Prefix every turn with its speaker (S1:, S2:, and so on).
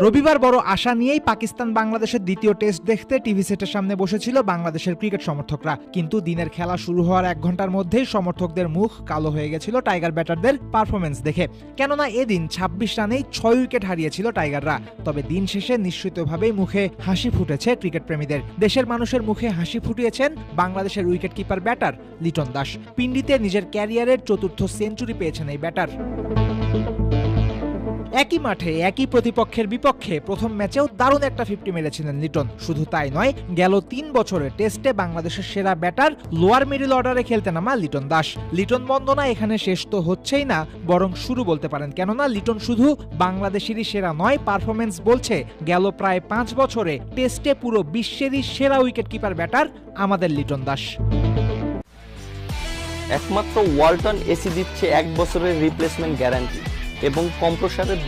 S1: রবিবার বড় আশা নিয়েই পাকিস্তান বাংলাদেশের দ্বিতীয় টেস্ট দেখতে টিভি সেটের সামনে বসেছিল বাংলাদেশের ক্রিকেট সমর্থকরা। কিন্তু দিনের খেলা শুরু হওয়ার 1 ঘন্টার মধ্যেই সমর্থকদের মুখ কালো হয়ে গেছিল টাইগার ব্যাটারদের পারফরমেন্স দেখে। কেননা এদিন 26 রানেই 6 উইকেট হারিয়েছিল টাইগাররা। তবে দিন শেষে নিশ্চিতভাবেই মুখে হাসি ফুটেছে ক্রিকেট প্রেমীদের। দেশের মানুষের মুখে হাসি ফুটিয়েছেন বাংলাদেশের wicket keeper batter Liton Das. পিন্ডিতে নিজের ক্যারিয়ারের 4র্থ সেঞ্চুরি পেয়েছেন এই ব্যাটার। একই মাঠে একই প্রতিপক্ষের বিপক্ষে প্রথম ম্যাচেও দারুণ একটা 50 মেরেছিলেন লিটন। শুধু তাই নয়, গেল 3 বছরে টেস্টে বাংলাদেশের সেরা ব্যাটার লোয়ার মিডল অর্ডারে খেলতে নামা লিটন দাস। লিটন বন্দনা এখানে শেষ তো হচ্ছেই না, বরং শুরু বলতে পারেন। কেননা লিটন শুধু বাংলাদেশেরই সেরা নয়, পারফরমেন্স বলছে গেল প্রায় 5 বছরে টেস্টে পুরো বিশ্বেরই সেরা উইকেট কিপার ব্যাটার আমাদের লিটন দাস।
S2: একমাত্র ওয়ালটন এসি দিচ্ছে 1 বছরের রিপ্লেসমেন্ট গ্যারান্টি এবং কম্প্রেসারের